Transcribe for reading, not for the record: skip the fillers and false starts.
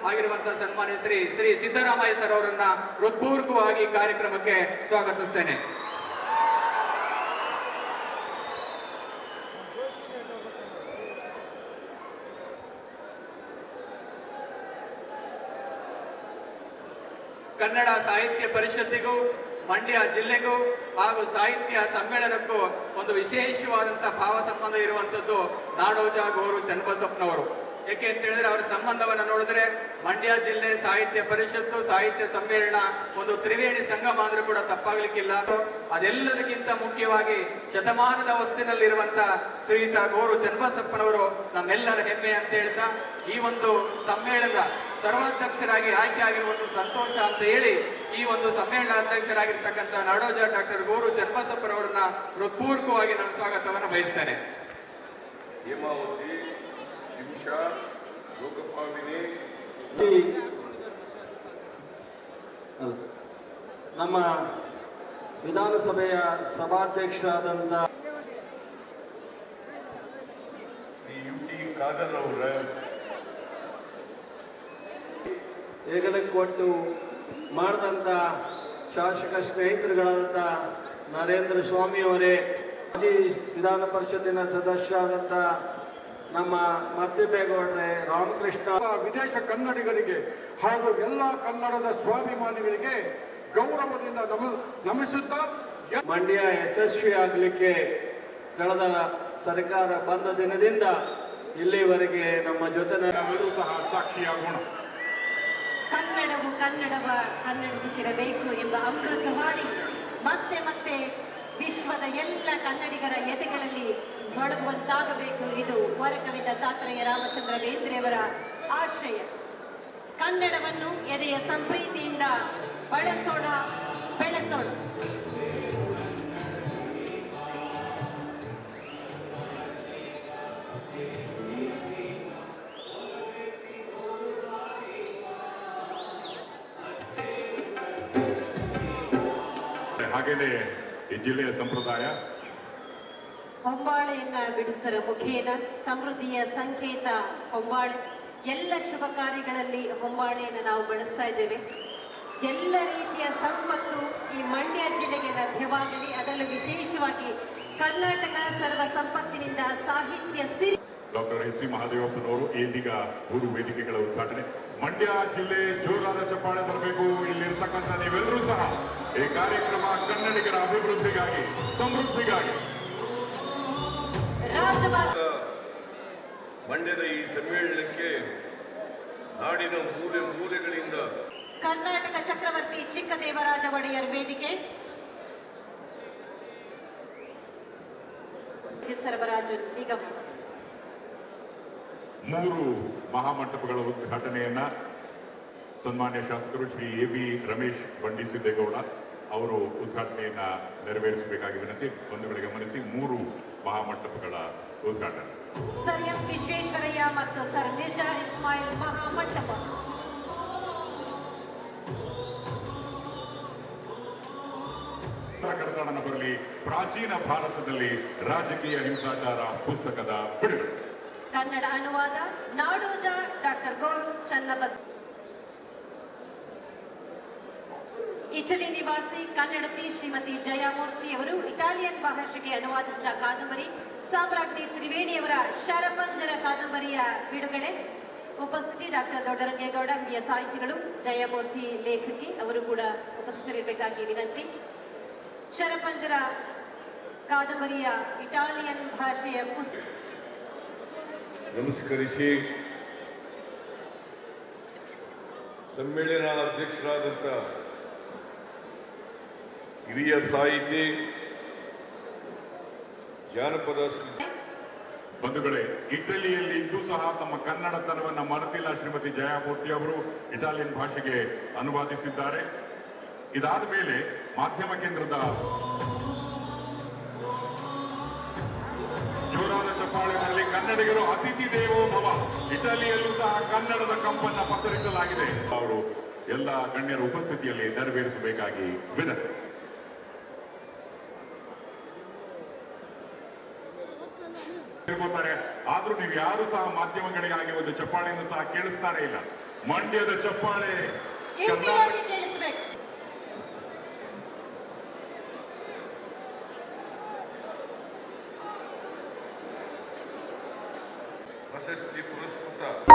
ಆಗಿರುವಂತಹ ಸನ್ಮಾನ್ಯ ಶ್ರೀ ಸಿದ್ದರಾಮಯ್ಯ ಸರ್ ಅವರನ್ನ ಹೃತ್ಪೂರ್ವಕವಾಗಿ ಕಾರ್ಯಕ್ರಮಕ್ಕೆ ಸ್ವಾಗತಿಸುತ್ತೇನೆ. ಕನ್ನಡ ಸಾಹಿತ್ಯ ಪರಿಷತ್ತಿಗೂ ಮಂಡ್ಯ ಜಿಲ್ಲೆಗೂ ಹಾಗೂ ಸಾಹಿತ್ಯ ಸಮ್ಮೇಳನಕ್ಕೂ ಒಂದು ವಿಶೇಷವಾದಂತಹ ಭಾವ ಸಂಬಂಧ ಇರುವಂತದ್ದು ನಾಡೋಜ ಗೋರು ಚನ್ನಬಸಪ್ಪನವರು. ಏಕೆ ಅಂತ ಹೇಳಿದ್ರೆ ಅವರ ಸಂಬಂಧವನ್ನು ನೋಡಿದ್ರೆ ಮಂಡ್ಯ ಜಿಲ್ಲೆ ಸಾಹಿತ್ಯ ಪರಿಷತ್ತು ಸಾಹಿತ್ಯ ಸಮ್ಮೇಳನ ಒಂದು ತ್ರಿವೇಣಿ ಸಂಗಮ ಅಂದ್ರೂ ಕೂಡ ತಪ್ಪಾಗ್ಲಿಕ್ಕಿಲ್ಲ. ಅದೆಲ್ಲದಕ್ಕಿಂತ ಮುಖ್ಯವಾಗಿ ಶತಮಾನದ ಹೊಸ್ತಿನಲ್ಲಿರುವಂತಹ ಶ್ರೀಯುತ ಗೋರು ಚನ್ನಬಸಪ್ಪನವರು ನಮ್ಮೆಲ್ಲರ ಹೆಮ್ಮೆ ಅಂತ ಹೇಳ್ತಾ ಈ ಒಂದು ಸಮ್ಮೇಳನದ ಸರ್ವಾಧ್ಯಕ್ಷರಾಗಿ ಆಯ್ಕೆ ಆಗಿರುವುದು ಸಂತೋಷ ಅಂತ ಹೇಳಿ ಈ ಒಂದು ಸಮ್ಮೇಳನ ಅಧ್ಯಕ್ಷರಾಗಿರ್ತಕ್ಕಂಥ ನಾಡೋಜ ಡಾಕ್ಟರ್ ಗೋರು ಚನ್ನಬಸಪ್ಪನವರನ್ನ ಹೃತ್ಪೂರ್ವಕವಾಗಿ ನಾನು ಸ್ವಾಗತವನ್ನು ಬಯಸ್ತೇನೆ. ನಮ್ಮ ವಿಧಾನಸಭೆಯ ಸಭಾಧ್ಯಕ್ಷರಾದಂಥ ಕಾದರ್ ಅವರ ಹೆಗಲಕ್ಕೆ ಕೊಟ್ಟು ಮಾಡಿದಂಥ ಶಾಸಕ ಸ್ನೇಹಿತರುಗಳಾದಂಥ ನರೇಂದ್ರ ಸ್ವಾಮಿಯವರೇ, ಮಾಜಿ ವಿಧಾನ ಪರಿಷತ್ತಿನ ಸದಸ್ಯರಾದಂಥ ನಮ್ಮ ಮರ್ತಿಬೇಗೌಡ್ರೆ, ರಾಮಕೃಷ್ಣ, ವಿದೇಶ ಕನ್ನಡಿಗರಿಗೆ ಹಾಗೂ ಎಲ್ಲ ಕನ್ನಡದ ಸ್ವಾಭಿಮಾನಿಗಳಿಗೆ ಗೌರವದಿಂದ ನಮಿಸುತ್ತಾ ಮಂಡ್ಯ ಯಶಸ್ವಿ ಆಗಲಿಕ್ಕೆ ಕಳೆದ ಸರ್ಕಾರ ಬಂದ ದಿನದಿಂದ ಇಲ್ಲಿವರೆಗೆ ನಮ್ಮ ಜೊತೆ ನಾವೆಲ್ಲರೂ ಸಹ ಸಾಕ್ಷಿಯಾಗೋಣ. ಕನ್ನಡವು ಕನ್ನಡಿಸುತ್ತಿರಬೇಕು ಎಂಬ ಅಮೃತವಾಣಿ ಮತ್ತೆ ಮತ್ತೆ ವಿಶ್ವದ ಎಲ್ಲ ಕನ್ನಡಿಗರ ಎದೆಗಳಲ್ಲಿ ಮೊಳಗುವಂತಾಗಬೇಕು. ಇದು ವರಕವಿದ ತಾತ್ರೇಯ ರಾಮಚಂದ್ರ ಬೇಂದ್ರೆಯವರ ಆಶಯ. ಕನ್ನಡವನ್ನು ಎದೆಯ ಸಂಪ್ರೀತಿಯಿಂದ ಬಳಸೋಣ, ಬೆಳೆಸೋಣ. ಹಾಗೇನೆ ಈ ಜಿಲ್ಲೆಯ ಸಂಪ್ರದಾಯ ಹೊಂಬಾಳೆಯನ್ನ ಬಿಡಿಸುವುದರ ಮುಖೇನ ಸಮೃದ್ಧಿಯ ಸಂಕೇತ ಹೊಂಬಾಳೆ. ಎಲ್ಲ ಶುಭ ಕಾರ್ಯಗಳಲ್ಲಿ ಹೊಂಬಾಳೆಯನ್ನು ನಾವು ಬಳಸ್ತಾ ಇದ್ದೇವೆ. ಎಲ್ಲ ರೀತಿಯ ಸಂಪತ್ತು ಈ ಮಂಡ್ಯ ಜಿಲ್ಲೆಗೆ ಲಭ್ಯವಾಗಲಿ, ಅದರಲ್ಲೂ ವಿಶೇಷವಾಗಿ ಕರ್ನಾಟಕ ಸರ್ವ ಸಂಪತ್ತಿನಿಂದ ಸಾಹಿತ್ಯ ಸಿರಿ. ಡಾಕ್ಟರ್ ಎಚ್ ಸಿ ಮಹಾದೇವಪ್ಪನವರು ಇದೀಗ 3 ವೇದಿಕೆಗಳ ಉದ್ಘಾಟನೆ. ಮಂಡ್ಯ ಜಿಲ್ಲೆ ಜೋರಾದ ಚಪ್ಪಾಳೆ ಬರಬೇಕು. ಇಲ್ಲಿರ್ತಕ್ಕಂಥ ನೀವೆಲ್ಲರೂ ಸಹ ಈ ಕಾರ್ಯಕ್ರಮ ಕನ್ನಡಿಗರ ಅಭಿವೃದ್ಧಿಗಾಗಿ, ಸಮೃದ್ಧಿಗಾಗಿ. ಮಂಡ್ಯದ ಈ ಸಮ್ಮೇಳನಕ್ಕೆ ನಾಡಿನ ಮೂಲೆ ಮೂಲೆಗಳಿಂದ ಕರ್ನಾಟಕ ಚಕ್ರವರ್ತಿ ಚಿಕ್ಕದೇವರಾಜ ಒಡೆಯರ್ ವೇದಿಕೆ, ಸರಬರಾಜು ನಿಗಮ 3 ಮಹಾಮಂಟಪಗಳ ಉದ್ಘಾಟನೆಯನ್ನ ಸನ್ಮಾನ್ಯ ಶಾಸಕರು ಶ್ರೀ AB ರಮೇಶ್ ಬಂಡಿಸಿದ್ದೇಗೌಡ ಅವರು ಉದ್ಘಾಟನೆಯನ್ನ ನೆರವೇರಿಸಬೇಕಾಗಿ ವಿನಂತಿ. ಬಂಧುಗಳಿಗೆ ಗಮನಿಸಿ, 3 ಮಹಾಮಂಟಪಗಳ ಉದ್ಘಾಟನೆ. ಸರ್ ಎಂ ವಿಶ್ವೇಶ್ವರಯ್ಯ ಮತ್ತು ಸರ್ ಮಿರ್ಜಾ ಇಸ್ಮಾಯಿಲ್ ಮಹಾಮಂಟಪ. ಕಡತನ ಬರಲಿ ಪ್ರಾಚೀನ ಭಾರತದಲ್ಲಿ ರಾಜಕೀಯ ಹಿಂಸಾಚಾರ ಪುಸ್ತಕದ ಬಿಡುಗಡೆ. ಕನ್ನಡ ಅನುವಾದ ನಾಡೋಜ ಡಾಕ್ಟರ್ ಗೋರು ಚನ್ನಬಸಪ್ಪ. ಇಟಲಿ ನಿವಾಸಿ ಕನ್ನಡತಿ ಶ್ರೀಮತಿ ಜಯಮೂರ್ತಿಯವರು ಇಟಾಲಿಯನ್ ಭಾಷೆಗೆ ಅನುವಾದಿಸಿದ ಕಾದಂಬರಿ ಸಾಮ್ರಾಜ್ಞಿ ತ್ರಿವೇಣಿಯವರ ಶರಪಂಜರ ಕಾದಂಬರಿಯ ಬಿಡುಗಡೆ. ಉಪಸ್ಥಿತಿ ಡಾಕ್ಟರ್ ದೊಡ್ಡರಂಗೇಗೌಡ, ಹಿರಿಯ ಸಾಹಿತಿಗಳು. ಜಯಮೂರ್ತಿ ಲೇಖಕಿ, ಅವರು ಕೂಡ ಉಪಸ್ಥಿತರಿರಬೇಕಾಗಿ ವಿನಂತಿ. ಶರಪಂಜರ ಕಾದಂಬರಿಯ ಇಟಾಲಿಯನ್ ಭಾಷೆಯ ಪುಸ್ತಕ ನಮಸ್ಕರಿಸಿ ಸಮ್ಮೇಳನ ಅಧ್ಯಕ್ಷರಾದಂಥ ಹಿರಿಯ ಸಾಹಿತಿ, ಜಾನಪದ ಬಂಧುಗಳೇ, ಇಟಲಿಯಲ್ಲಿ ಇದ್ದು ಸಹ ತಮ್ಮ ಕನ್ನಡತನವನ್ನ ಮರೆತಿಲ್ಲ ಶ್ರೀಮತಿ ಜಯಮೂರ್ತಿ ಅವರು ಇಟಾಲಿಯನ್ ಭಾಷೆಗೆ ಅನುವಾದಿಸಿದ್ದಾರೆ. ಇದಾದ ಮೇಲೆ ಮಾಧ್ಯಮ ಕೇಂದ್ರದ ಜೋರಾದ ಚಪ್ಪಾಳೆ ಬರಲಿ. ಕನ್ನಡಿಗರು ಅತಿಥಿ ದೇವೋ ಭವ. ಇಟಲಿಯಲ್ಲೂ ಸಹ ಕನ್ನಡದ ಕಂಪನ್ನ ಪಸರಿಸಲಾಗಿದೆ. ಅವರು ಎಲ್ಲ ಗಣ್ಯರ ಉಪಸ್ಥಿತಿಯಲ್ಲಿ ನೆರವೇರಿಸಬೇಕಾಗಿ ವಿನಂತಿ. ತಿಳ್ಕೊತಾರೆ, ಆದ್ರೂ ನೀವು ಯಾರು ಸಹ ಮಾಧ್ಯಮಗಳಿಗಾಗಿ ಒಂದು ಚಪ್ಪಾಳೆಯನ್ನು ಸಹ ಕೇಳಿಸ್ತಾನೆ ಇಲ್ಲ. ಮಂಡ್ಯದ ಚಪ್ಪಾಳೆ ಕರ್ನಾಟಕ ಕೇಳಿಸ್ಬೇಕು. ಪ್ರಶಸ್ತಿ ಪುರಸ್ಕೃತ